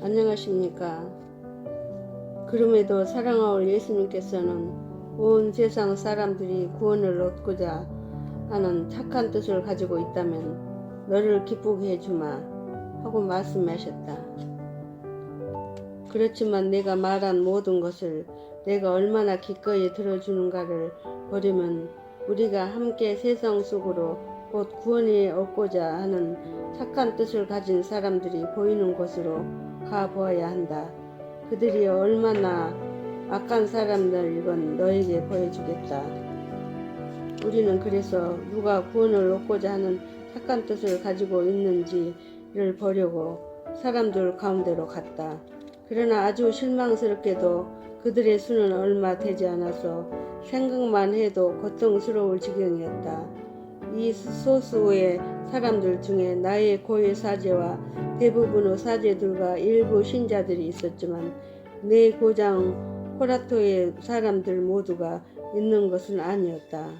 안녕하십니까. 그럼에도 사랑하올 예수님께서는 온 세상 사람들이 구원을 얻고자 하는 착한 뜻을 가지고 있다면 너를 기쁘게 해주마 하고 말씀하셨다. 그렇지만 내가 말한 모든 것을 내가 얼마나 기꺼이 들어주는가를 보려면 우리가 함께 세상 속으로 곧 구원이 얻고자 하는 착한 뜻을 가진 사람들이 보이는 곳으로 가보아야 한다. 그들이 얼마나 악한 사람들이건 너에게 보여주겠다. 우리는 그래서 누가 구원을 얻고자 하는 착한 뜻을 가지고 있는지를 보려고 사람들 가운데로 갔다. 그러나 아주 실망스럽게도 그들의 수는 얼마 되지 않아서 생각만 해도 고통스러울 지경이었다. 이 소수의 사람들 중에 나의 고유 사제와 대부분의 사제들과 일부 신자들이 있었지만 내 고장 코라토의 사람들 모두가 있는 것은 아니었다.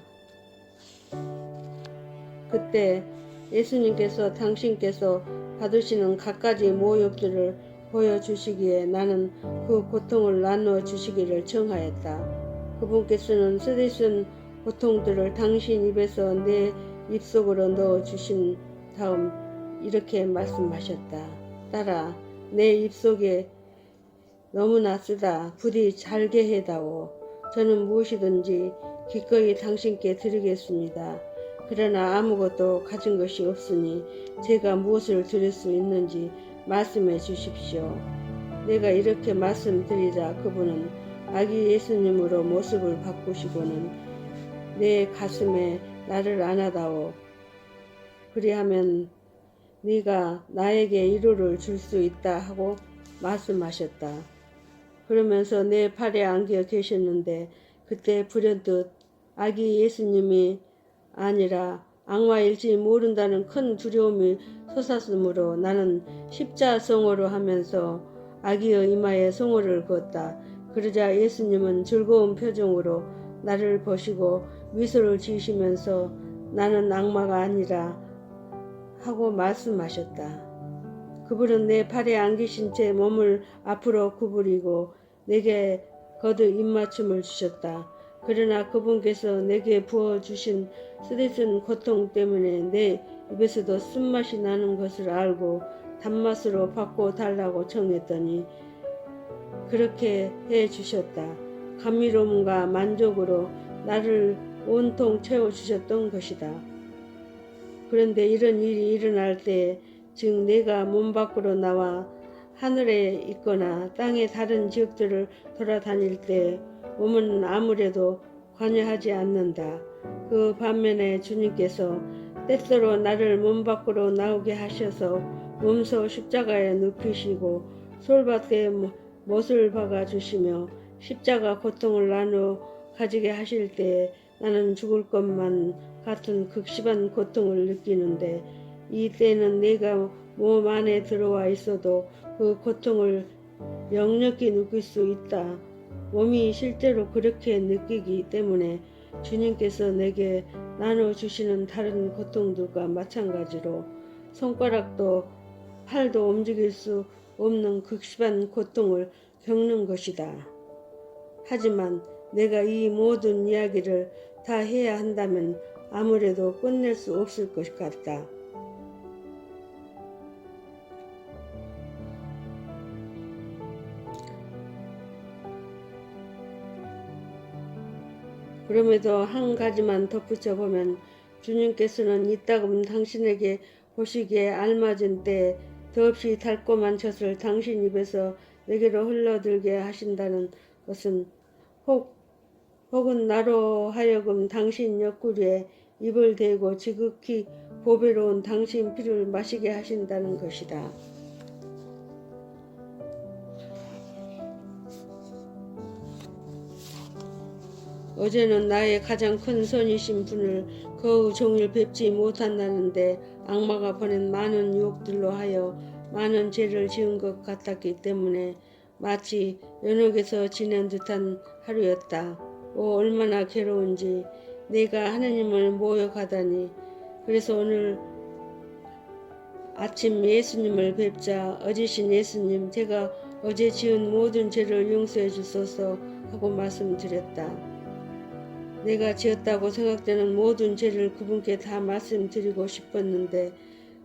그때 예수님께서 당신께서 받으시는 갖가지 모욕들을 보여주시기에 나는 그 고통을 나누어 주시기를 청하였다. 그분께서는 쓰디쓴 고통들을 당신 입에서 내 입속으로 넣어 주신 다음 이렇게 말씀하셨다. 딸아, 내 입속에 너무나 쓰다 부디 잘게 해다오. 저는 무엇이든지 기꺼이 당신께 드리겠습니다. 그러나 아무것도 가진 것이 없으니 제가 무엇을 드릴 수 있는지 말씀해 주십시오. 내가 이렇게 말씀드리자 그분은 아기 예수님으로 모습을 바꾸시고는 내 가슴에 나를 안아다오. 그리하면 네가 나에게 위로를 줄 수 있다 하고 말씀하셨다. 그러면서 내 팔에 안겨 계셨는데 그때 불현듯 아기 예수님이 아니라 악마일지 모른다는 큰 두려움이 솟았으므로 나는 십자성어로 하면서 아기의 이마에 송어를 그었다. 그러자 예수님은 즐거운 표정으로 나를 보시고 미소를 지으시면서 나는 악마가 아니라 하고 말씀하셨다. 그분은 내 팔에 안기신 채 몸을 앞으로 구부리고 내게 거듭 입맞춤을 주셨다. 그러나 그분께서 내게 부어주신 쓰디쓴 고통 때문에 내 입에서도 쓴맛이 나는 것을 알고 단맛으로 바꿔달라고 청했더니 그렇게 해주셨다. 감미로움과 만족으로 나를 온통 채워주셨던 것이다. 그런데 이런 일이 일어날 때, 즉 내가 몸 밖으로 나와 하늘에 있거나 땅의 다른 지역들을 돌아다닐 때 몸은 아무래도 관여하지 않는다. 그 반면에 주님께서 때때로 나를 몸 밖으로 나오게 하셔서 몸소 십자가에 눕히시고 솔밭에 못을 박아주시며 십자가 고통을 나누어 가지게 하실 때 나는 죽을 것만 같은 극심한 고통을 느끼는데 이 때는 내가 몸 안에 들어와 있어도 그 고통을 역력히 느낄 수 있다. 몸이 실제로 그렇게 느끼기 때문에 주님께서 내게 나눠주시는 다른 고통들과 마찬가지로 손가락도 팔도 움직일 수 없는 극심한 고통을 겪는 것이다. 하지만 내가 이 모든 이야기를 다 해야 한다면 아무래도 끝낼 수 없을 것 같다. 그럼에도 한 가지만 덧붙여 보면 주님께서는 이따금 당신에게 보시기에 알맞은 때에 더없이 달콤한 젖을 당신 입에서 내게로 흘러들게 하신다는 것은 혹은 나로 하여금 당신 옆구리에 입을 대고 지극히 보배로운 당신 피를 마시게 하신다는 것이다. 어제는 나의 가장 큰 선이신 분을 거의 종일 뵙지 못한다는데 악마가 보낸 많은 유혹들로 하여 많은 죄를 지은 것 같았기 때문에 마치 연옥에서 지낸 듯한 하루였다. 오, 얼마나 괴로운지. 내가 하느님을 모욕하다니. 그래서 오늘 아침 예수님을 뵙자 어지신 예수님, 제가 어제 지은 모든 죄를 용서해 주소서 하고 말씀드렸다. 내가 지었다고 생각되는 모든 죄를 그분께 다 말씀드리고 싶었는데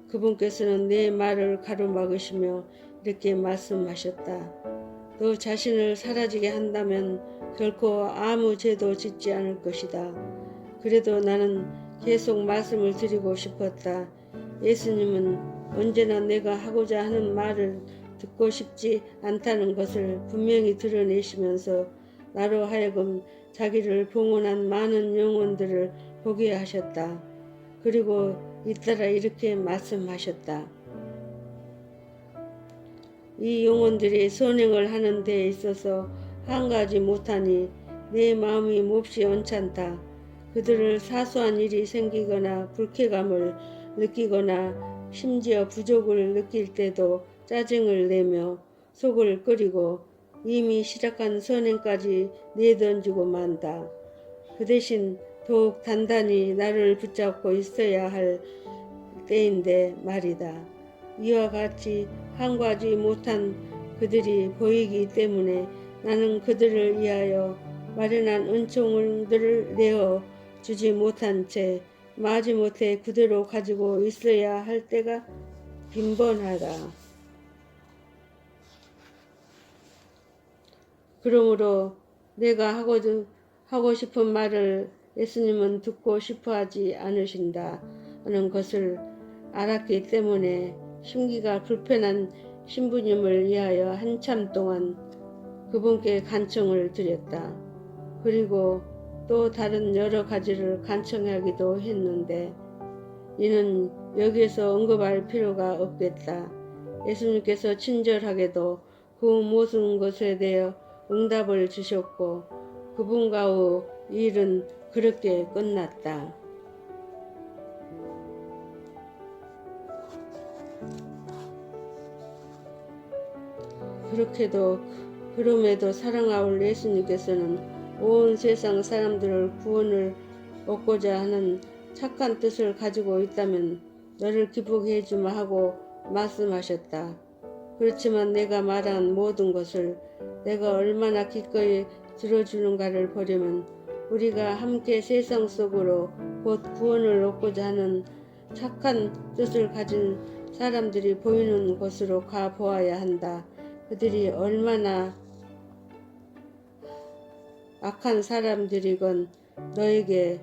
그분께서는 내 말을 가로막으시며 이렇게 말씀하셨다. 너 자신을 사라지게 한다면 결코 아무 죄도 짓지 않을 것이다. 그래도 나는 계속 말씀을 드리고 싶었다. 예수님은 언제나 내가 하고자 하는 말을 듣고 싶지 않다는 것을 분명히 드러내시면서 나로 하여금 자기를 봉헌한 많은 영혼들을 보게 하셨다. 그리고 잇따라 이렇게 말씀하셨다. 이 영혼들이 선행을 하는 데에 있어서 한 가지 못하니 내 마음이 몹시 언짢다. 그들을 사소한 일이 생기거나 불쾌감을 느끼거나 심지어 부족을 느낄 때도 짜증을 내며 속을 끓이고 이미 시작한 선행까지 내던지고 만다. 그 대신 더욱 단단히 나를 붙잡고 있어야 할 때인데 말이다. 이와 같이 한 가지 못한 그들이 보이기 때문에 나는 그들을 위하여 마련한 은총들을 내어 주지 못한 채 마지못해 그대로 가지고 있어야 할 때가 빈번하다. 그러므로 내가 하고 싶은 말을 예수님은 듣고 싶어 하지 않으신다 하는 것을 알았기 때문에 심기가 불편한 신부님을 위하여 한참 동안 그분께 간청을 드렸다. 그리고 또 다른 여러 가지를 간청하기도 했는데 이는 여기에서 언급할 필요가 없겠다. 예수님께서 친절하게도 그 모든 것에 대해 응답을 주셨고 그분과의 일은 그렇게 끝났다. 그럼에도 사랑하올 예수님께서는 온 세상 사람들을 구원을 얻고자 하는 착한 뜻을 가지고 있다면 너를 기쁘게 해주마 하고 말씀하셨다. 그렇지만 내가 말한 모든 것을 내가 얼마나 기꺼이 들어주는가를 보려면 우리가 함께 세상 속으로 곧 구원을 얻고자 하는 착한 뜻을 가진 사람들이 보이는 곳으로 가보아야 한다. 그들이 얼마나 악한 사람들이건 너에게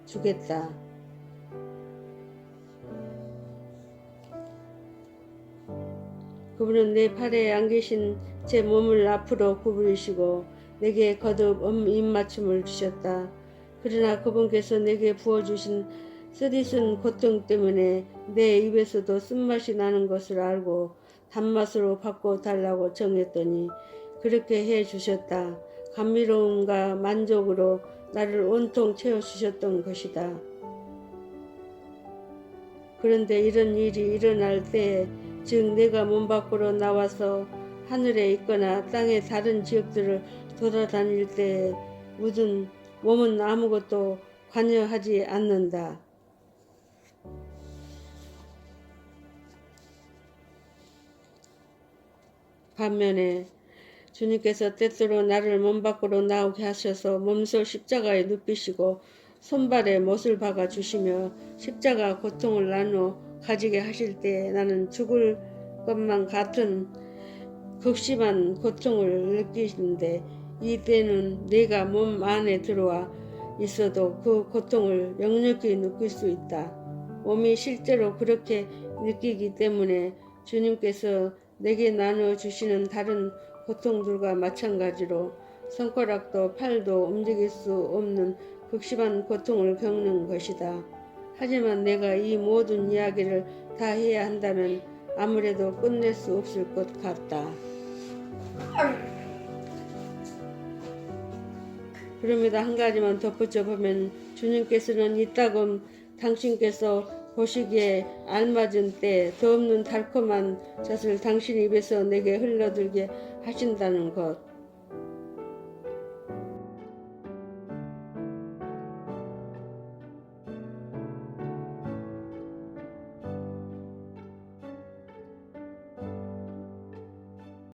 주겠다. 그분은 내 팔에 안기신 제 몸을 앞으로 구부리시고 내게 거듭 입맞춤을 주셨다. 그러나 그분께서 내게 부어주신 쓰디쓴 고통 때문에 내 입에서도 쓴맛이 나는 것을 알고 단맛으로 바꿔달라고 정했더니 그렇게 해주셨다. 감미로움과 만족으로 나를 온통 채워주셨던 것이다. 그런데 이런 일이 일어날 때에 즉 내가 몸 밖으로 나와서 하늘에 있거나 땅의 다른 지역들을 돌아다닐 때에 몸은 아무것도 관여하지 않는다. 반면에 주님께서 때때로 나를 몸 밖으로 나오게 하셔서 몸소 십자가에 눕히시고 손발에 못을 박아 주시며 십자가 고통을 나누어 가지게 하실 때 나는 죽을 것만 같은 극심한 고통을 느끼는데 이때는 내가 몸 안에 들어와 있어도 그 고통을 역력히 느낄 수 있다. 몸이 실제로 그렇게 느끼기 때문에 주님께서 내게 나눠주시는 다른 고통들과 마찬가지로 손가락도 팔도 움직일 수 없는 극심한 고통을 겪는 것이다. 하지만 내가 이 모든 이야기를 다 해야 한다면 아무래도 끝낼 수 없을 것 같다. 그럼에도 한 가지만 덧붙여 보면 주님께서는 이따금 당신께서 보시기에 알맞은 때 더 없는 달콤한 젖을 당신 입에서 내게 흘러들게 하신다는 것.